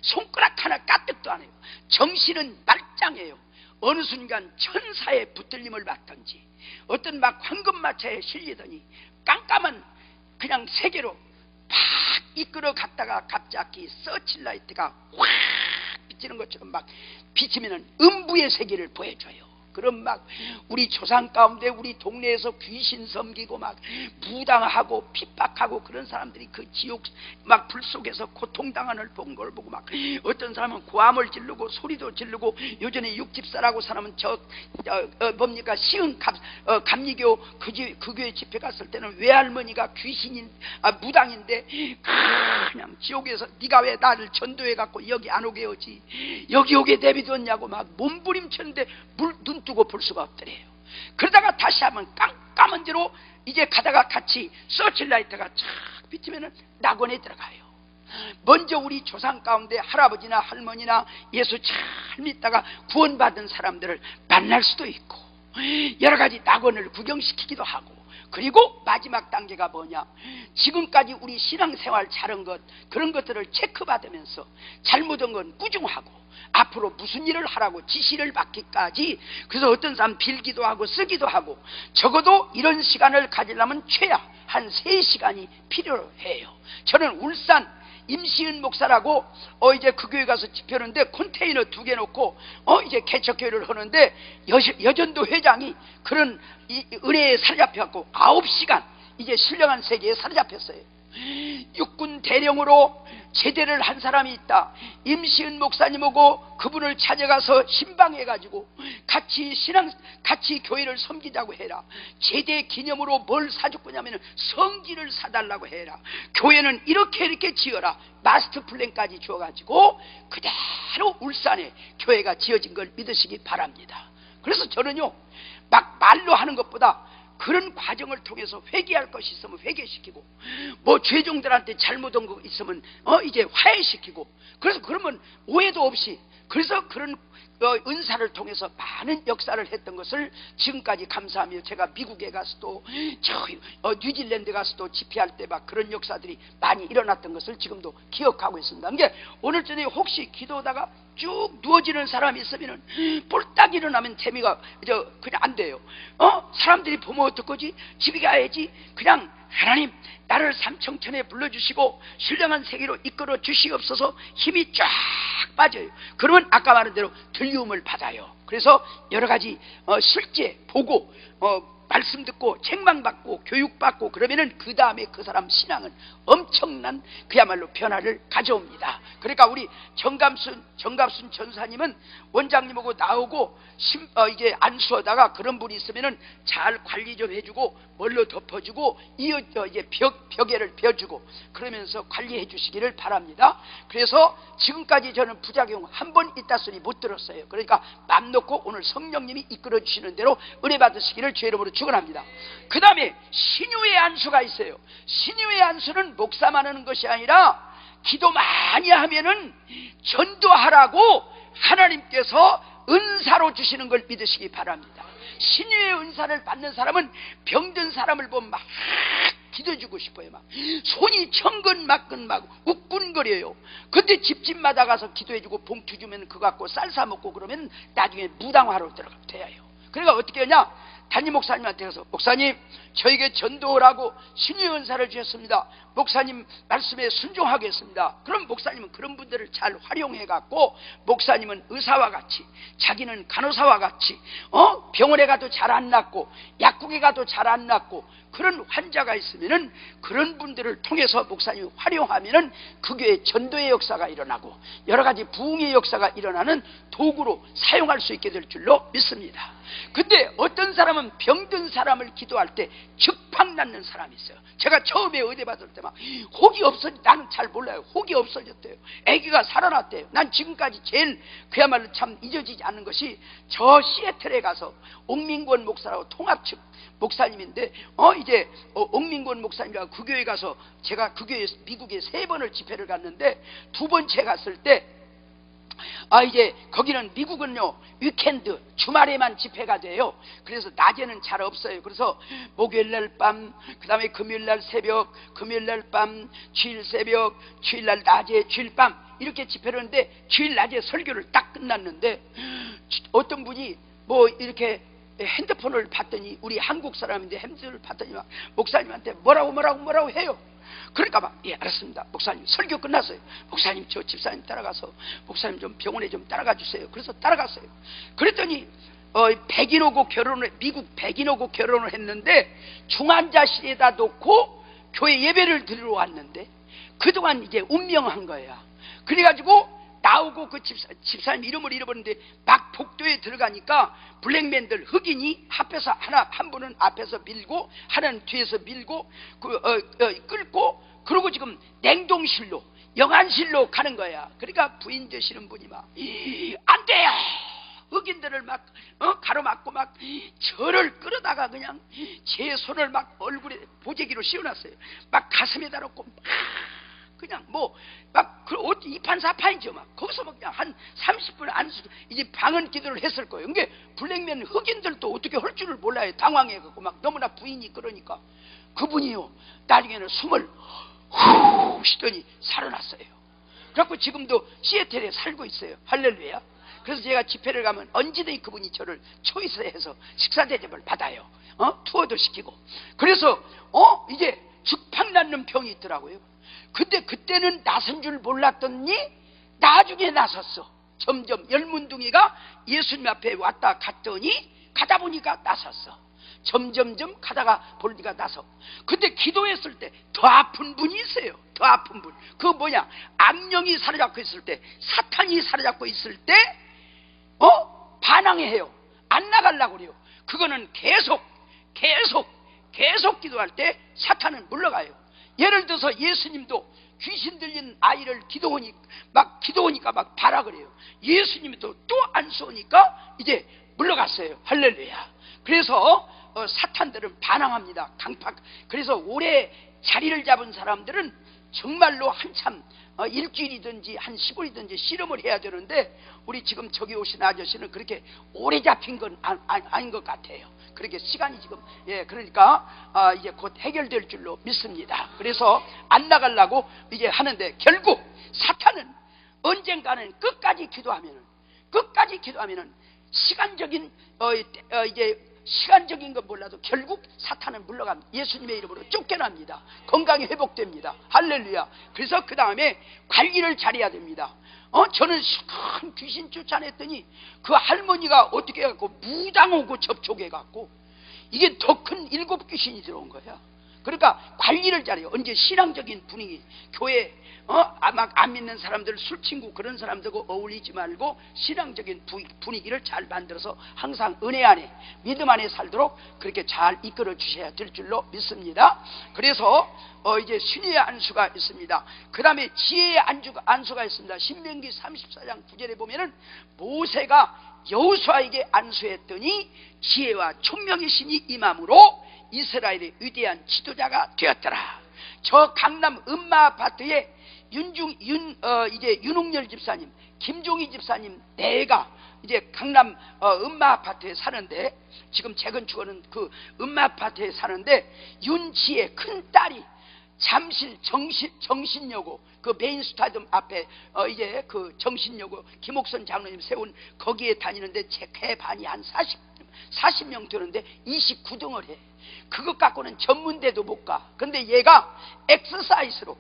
손가락 하나 까뜩도 안 해요. 정신은 말짱해요. 어느 순간 천사의 붙들림을 받던지, 어떤 막 황금마차에 실리더니 깜깜한 그냥 세계로 팍 이끌어 갔다가 갑자기 서치라이트가 확 비치는 것처럼 막 비치면은 음부의 세계를 보여줘요. 그럼 막 우리 조상 가운데 우리 동네에서 귀신 섬기고 막 무당하고 핍박하고 그런 사람들이 그 지옥 막 불 속에서 고통당하는 걸 보고, 막 어떤 사람은 고함을 지르고 소리도 지르고, 요전에 육집사라고 사람은 뭡니까 시흥 감리교 그 교회 집회 갔을 때는 외할머니가 귀신인 무당인데 그냥 지옥에서 네가 왜 나를 전도해 갖고 여기 안 오게 하지, 여기 오게 내비뒀냐고 막 몸부림쳤는데 눈 뜨고 볼 수가 없더래요. 그러다가 다시 한번 깜깜한 데로 이제 가다가 같이 서치라이트가 쫙 비치면은 낙원에 들어가요. 먼저 우리 조상 가운데 할아버지나 할머니나 예수 잘 믿다가 구원받은 사람들을 만날 수도 있고, 여러 가지 낙원을 구경시키기도 하고, 그리고 마지막 단계가 뭐냐, 지금까지 우리 신앙생활 잘한 것, 그런 것들을 체크받으면서 잘못한 건 꾸중하고 앞으로 무슨 일을 하라고 지시를 받기까지. 그래서 어떤 사람 빌기도 하고 쓰기도 하고, 적어도 이런 시간을 가지려면 최하 한 3시간이 필요해요. 저는 울산 임시은 목사라고 이제 그 교회 가서 집회하는데 컨테이너 2개 놓고 이제 개척교회를 하는데, 여전도 회장이 그런 은혜에 사로잡혀갖고 9시간 이제 신령한 세계에 사로잡혔어요. 육군 대령으로 제대를 한 사람이 있다. 임시은 목사님하고 그분을 찾아가서 신방해가지고 같이 교회를 섬기자고 해라. 제대 기념으로 뭘 사줄 거냐면 성기를 사달라고 해라. 교회는 이렇게 지어라. 마스터 플랜까지 주어가지고 그대로 울산에 교회가 지어진 걸 믿으시기 바랍니다. 그래서 저는요, 막 말로 하는 것보다 그런 과정을 통해서 회개할 것이 있으면 회개시키고, 뭐 죄종들한테 잘못한 거 있으면 이제 화해시키고, 그래서 그러면 오해도 없이, 그래서 그런 은사를 통해서 많은 역사를 했던 것을 지금까지 감사하며, 제가 미국에 가서도 뉴질랜드 가서도 집회할 때 막 그런 역사들이 많이 일어났던 것을 지금도 기억하고 있습니다. 그게 오늘 저녁에 혹시 기도하다가 쭉 누워지는 사람이 있으면은 폴딱 일어나면 재미가 그냥 안 돼요. 사람들이 보면 어떡하지? 집에 가야지. 그냥 하나님, 나를 삼청천에 불러주시고 신령한 세계로 이끌어 주시옵소서. 힘이 쫙 빠져요. 그러면 아까 말한 대로 들리움을 받아요. 그래서 여러 가지 실제 보고 말씀 듣고 책망받고 교육받고 그러면은 그 다음에 그 사람 신앙은 엄청난 그야말로 변화를 가져옵니다. 그러니까 우리 정갑순 전사님은 원장님하고 나오고 이제 안수하다가 그런 분이 있으면은 잘 관리 좀 해주고 뭘로 덮어주고 이제 벽에를 벼주고 그러면서 관리해 주시기를 바랍니다. 그래서 지금까지 저는 부작용 한 번 있다 소리 못 들었어요. 그러니까 맘 놓고 오늘 성령님이 이끌어 주시는 대로 은혜 받으시기를 주의 이름으로 축원합니다. 그 다음에 신유의 안수가 있어요. 신유의 안수는 목사만 하는 것이 아니라 기도 많이 하면은 전도하라고 하나님께서 은사로 주시는 걸 믿으시기 바랍니다. 신유의 은사를 받는 사람은 병든 사람을 보면 막 기도해주고 싶어요. 막 손이 천근만근 막 우끈거려요. 근데 집집마다 가서 기도해주고 봉투 주면 그거 갖고 쌀 사 먹고 그러면 나중에 무당화로 들어가면 돼요. 그러니까 어떻게 하냐, 담임 목사님한테 가서 목사님 저에게 전도라고 신유의 은사를 주셨습니다. 목사님 말씀에 순종하겠습니다. 그럼 목사님은 그런 분들을 잘 활용해 갖고, 목사님은 의사와 같이, 자기는 간호사와 같이 병원에 가도 잘 안 낫고 약국에 가도 잘 안 낫고 그런 환자가 있으면은 그런 분들을 통해서 목사님이 활용하면은 그 교회 전도의 역사가 일어나고 여러 가지 부흥의 역사가 일어나는 도구로 사용할 수 있게 될 줄로 믿습니다. 근데 어떤 사람은 병든 사람을 기도할 때 즉팍 낫는 사람이 있어요. 제가 처음에 의대 받을 때 막 혹이 나는 잘 몰라요. 혹이 없어졌대요. 아기가 살아났대요. 난 지금까지 제일 그야말로 참 잊어지지 않는 것이, 저 시애틀에 가서 옥민권 목사라고 통합측 목사님인데 이제 옥민권 목사님이라고 그 교회 가서, 제가 그 교회 미국에 3번을 집회를 갔는데 2번째 갔을 때 이제 거기는 미국은요 위켄드 주말에만 집회가 돼요. 그래서 낮에는 잘 없어요. 그래서 목요일날 밤, 그 다음에 금요일날 새벽, 금요일날 밤, 주일 새벽, 주일날 낮에, 주일 밤 이렇게 집회를 하는데, 주일 낮에 설교를 딱 끝났는데 어떤 분이 뭐 이렇게 핸드폰을 봤더니, 우리 한국 사람인데 핸드폰을 봤더니 막 목사님한테 뭐라고 해요. 그러니까 막 예 알았습니다 목사님, 설교 끝났어요. 목사님 저 집사님 따라가서 목사님 좀 병원에 좀 따라가 주세요. 그래서 따라갔어요. 그랬더니 미국 백인 오고 결혼을 했는데 중환자실에다 놓고 교회 예배를 드리러 왔는데 그동안 이제 운명한 거야. 그래가지고 나오고 그 집사님 이름을 잃어버렸는데 막 복도에 들어가니까 블랙맨들, 흑인이 앞에서 한 분은 앞에서 밀고 하나는 뒤에서 밀고 끌고, 그러고 지금 냉동실로, 영안실로 가는 거야. 그러니까 부인 되시는 분이 막 안 돼요, 흑인들을 막 가로막고 막 저를 끌어다가 그냥 제 손을 막 얼굴에 보재기로 씌워놨어요. 막 가슴에다 놓고 그냥 뭐 막 이판사판이죠. 막 거기서 막 그냥 한 30분 안수 이제 방언 기도를 했을 거예요. 그게 블랙맨 흑인들도 어떻게 할 줄을 몰라요. 당황해갖고 막 너무나 부인이 그러니까 그분이요 나중에는 숨을 후 쉬더니 살아났어요. 그래갖고 지금도 시애틀에 살고 있어요. 할렐루야. 그래서 제가 집회를 가면 언제든지 그분이 저를 초이스해서 식사 대접을 받아요. 투어도 시키고. 그래서 이제 즉팍 낫는 병이 있더라고요. 근데 그때는 나선 줄 몰랐더니 나중에 나섰어. 점점 열문둥이가 예수님 앞에 왔다 갔더니 가다 보니까 나섰어. 점점점 가다가 보니까 나서. 근데 기도했을 때 더 아픈 분이 있어요. 더 아픈 분. 그거 뭐냐, 악령이 사로잡고 있을 때, 사탄이 사로잡고 있을 때 반항해요. 안 나가려고 그래요. 그거는 계속 기도할 때 사탄은 물러가요. 예를 들어서 예수님도 귀신 들린 아이를 기도하니까 막 바라 그래요. 예수님이 또 안 쏘니까 이제 물러갔어요. 할렐루야. 그래서 사탄들은 반항합니다. 강팍. 그래서 오래 자리를 잡은 사람들은 정말로 한참 일주일이든지 한 10일이든지 씨름을 해야 되는데, 우리 지금 저기 오신 아저씨는 그렇게 오래 잡힌 건 아닌 것 같아요. 그렇게 시간이 지금 그러니까 이제 곧 해결될 줄로 믿습니다. 그래서 안 나가려고 이제 하는데, 결국 사탄은 언젠가는 끝까지 기도하면은 시간적인 이제 시간적인 건 몰라도 결국 사탄은 물러갑니다. 예수님의 이름으로 쫓겨납니다. 건강이 회복됩니다. 할렐루야. 그래서 그 다음에 관리를 잘해야 됩니다. 저는 큰 귀신 쫓아냈더니 그 할머니가 어떻게 해갖고 무당 오고 접촉해갖고 이게 더 큰 7 귀신이 들어온 거야. 그러니까 관리를 잘해요. 언제 신앙적인 분위기, 교회 막 안 믿는 사람들, 술친구 그런 사람들하고 어울리지 말고 신앙적인 분위기를 잘 만들어서 항상 은혜 안에, 믿음 안에 살도록 그렇게 잘 이끌어 주셔야 될 줄로 믿습니다. 그래서 이제 신의 안수가 있습니다. 그 다음에 지혜의 안수가 있습니다. 신명기 34장 9절에 보면은 모세가 여호수아에게 안수했더니 지혜와 총명의 신이 임함으로 이스라엘의 위대한 지도자가 되었더라. 저 강남 음마 아파트에 이제 윤홍열 집사님, 김종희 집사님 내가 이제 강남 음마 아파트에 사는데, 지금 재건축하는 그 음마 아파트에 사는데, 윤지의 큰 딸이 잠실 정신여고 그 메인 스타디움 앞에 이제 그 정신여고 김옥선 장로님 세운 거기에 다니는데 제 배반이 한 40명 되는데 29등을 해. 그것 갖고는 전문대도 못 가. 근데 얘가 엑서사이즈로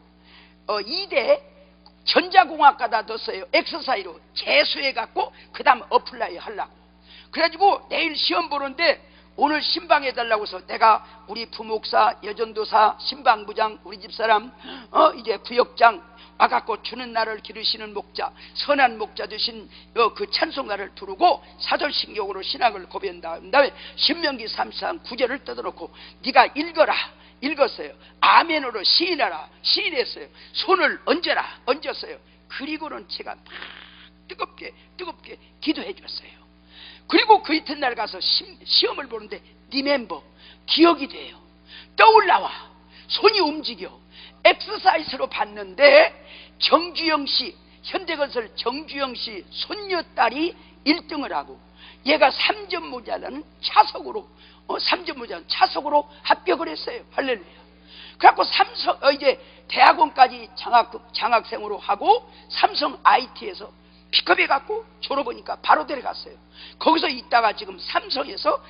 2대 전자공학과다 넣었어요. 엑서사이즈로 재수해 갖고 그 다음 어플라이 하려고. 그래가지고 내일 시험 보는데 오늘 신방해달라고 해서 내가 우리 부목사, 여전도사, 신방부장, 우리 집사람, 이제 구역장 와갖고 주는 나를 기르시는 목자, 선한 목자 되신 그 찬송가를 두르고 사절신경으로 신학을 고백한 다음에 신명기 33 9절을 뜯어놓고 네가 읽어라. 읽었어요. 아멘으로 시인하라. 시인했어요. 손을 얹었어요. 그리고는 제가 막 뜨겁게 기도해 줬어요. 그리고 그 이튿날 가서 시험을 보는데 리멤버, 기억이 돼요. 떠올라와. 손이 움직여. 엑서사이즈로 봤는데 정주영씨, 현대건설 정주영씨 손녀딸이 1등을 하고 얘가 3점 모자라는 차석으로 3점 모자라는 차석으로 합격을 했어요. 할렐루야. 그래갖고 이제 대학원까지 장학생으로 하고 삼성 IT에서 픽업해 갖고 졸업하니까 바로 데려갔어요. 거기서 있다가 지금 삼성에서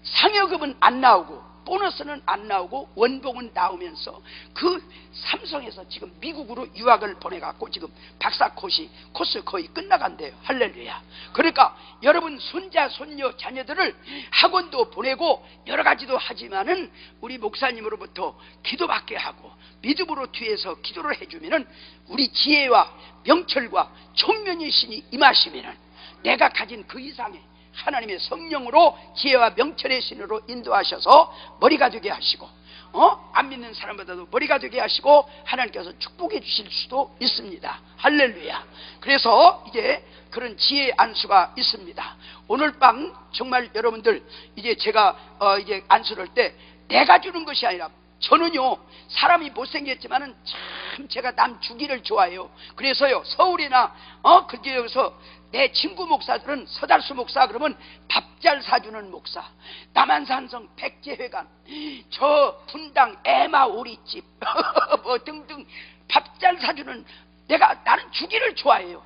상여금은 안 나오고 보너스는 안 나오고 원봉은 나오면서 그 삼성에서 지금 미국으로 유학을 보내갖고 지금 박사 코스 거의 끝나간대요. 할렐루야. 그러니까 여러분 손자 손녀 자녀들을 학원도 보내고 여러 가지도 하지만은 우리 목사님으로부터 기도받게 하고 믿음으로 뒤에서 기도를 해주면은 우리 지혜와 명철과 총명의 신이 임하시면은 내가 가진 그 이상의 하나님의 성령으로 지혜와 명철의 신으로 인도하셔서 머리가 되게 하시고 안 믿는 사람보다도 머리가 되게 하시고 하나님께서 축복해 주실 수도 있습니다. 할렐루야. 그래서 이제 그런 지혜의 안수가 있습니다. 오늘 밤 정말 여러분들 이제 제가 이제 안수를 할 때 내가 주는 것이 아니라 저는요 사람이 못생겼지만은 참 제가 남 주기를 좋아해요. 그래서요 서울이나 그 지역에서 내 친구 목사들은 서달수 목사 그러면 밥 잘 사주는 목사, 남한산성 백제회관, 저 분당 에마 오리집 뭐 등등 밥 잘 사주는 나는 주기를 좋아해요.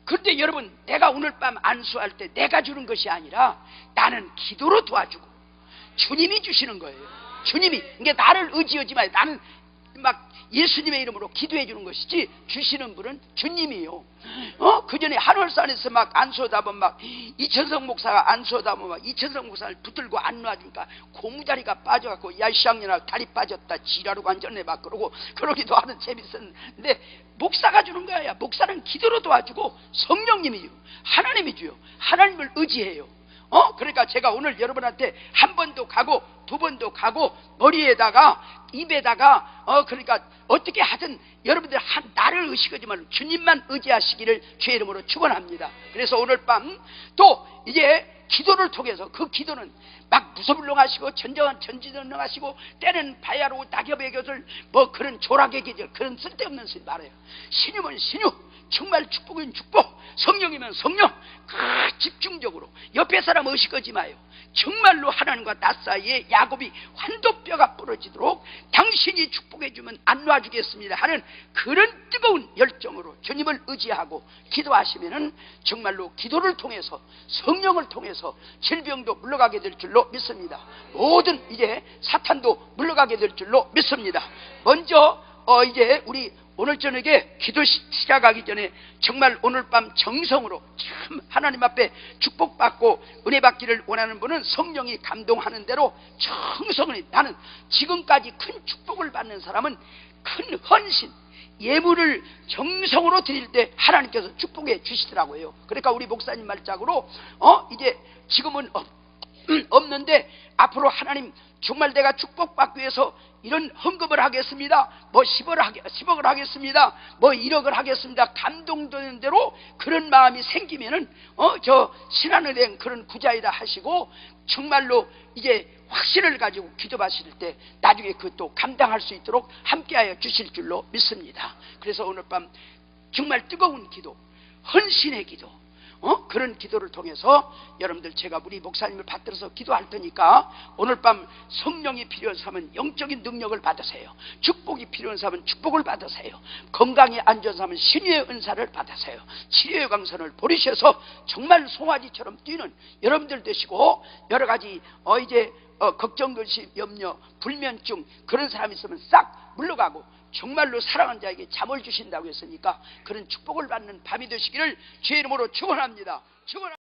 그런데 여러분 내가 오늘 밤 안수할 때 내가 주는 것이 아니라 나는 기도로 도와주고 주님이 주시는 거예요. 주님이. 이게 나를 의지하지 마요. 나는 막 예수님의 이름으로 기도해 주는 것이지 주시는 분은 주님이요. 그 전에 한월산에서 막 안수하다 보면 막 이천성 목사가 안수하다 보면 막 이천성 목사를 붙들고 안 놔주니까 고무다리가 빠져갖고 야 시장년아 다리 빠졌다 지라고 완전해 막 그러기도 하는 재밌었는데 목사가 주는 거야. 목사는 기도로 도와주고 성령님이 주고 하나님이 주요. 하나님을 의지해요. 그러니까 제가 오늘 여러분한테 한 번도 가고 두 번도 가고 머리에다가 입에다가 그러니까 어떻게 하든 여러분들 나를 의식하지 말고 주님만 의지하시기를 주의 이름으로 축원합니다. 그래서 오늘 밤 또 이제 기도를 통해서 그 기도는 막 무서불능하시고 전지전능하시고 때는 바야로 낙엽의 곁을 뭐 그런 조락의 계절 그런 쓸데없는 소리 말해요. 신유면 신유, 정말 축복은 축복, 성령이면 성령. 집중적으로 옆에 사람 의식하지 마요. 정말로 하나님과 나 사이에 야곱이 환도뼈가 부러지도록 당신이 축복해주면 안 놔주겠습니다 하는 그런 뜨거운 열정으로 주님을 의지하고 기도하시면은 정말로 기도를 통해서 성령을 통해서 질병도 물러가게 될 줄로 믿습니다. 모든 이제 사탄도 물러가게 될 줄로 믿습니다. 먼저 이제 우리 오늘 저녁에 기도 시작하기 전에 정말 오늘 밤 정성으로 참 하나님 앞에 축복받고 은혜 받기를 원하는 분은 성령이 감동하는 대로 정성을 나는 지금까지 큰 축복을 받는 사람은 큰 헌신 예물을 정성으로 드릴 때 하나님께서 축복해 주시더라고요. 그러니까 우리 목사님 말짝으로 이제 지금은 없는데 앞으로 하나님 정말 내가 축복받기 위해서 이런 헌금을 하겠습니다, 뭐 10억을 하겠습니다, 뭐 1억을 하겠습니다, 감동되는 대로 그런 마음이 생기면은 저 신한은행 그런 구자이다 하시고 정말로 이제 확신을 가지고 기도하실 때 나중에 그것도 감당할 수 있도록 함께하여 주실 줄로 믿습니다. 그래서 오늘 밤 정말 뜨거운 기도, 헌신의 기도, 그런 기도를 통해서 여러분들 제가 우리 목사님을 받들어서 기도할 테니까 오늘 밤 성령이 필요한 사람은 영적인 능력을 받으세요. 축복이 필요한 사람은 축복을 받으세요. 건강이 안 좋은 사람은 신유의 은사를 받으세요. 치료의 강선을 보리셔서 정말 송아지처럼 뛰는 여러분들 되시고, 여러 가지 이제 걱정, 근심, 염려, 불면증 그런 사람이 있으면 싹 물러가고 정말로 사랑하는 자에게 잠을 주신다고 했으니까 그런 축복을 받는 밤이 되시기를 주의 이름으로 축원합니다. 축원합니다.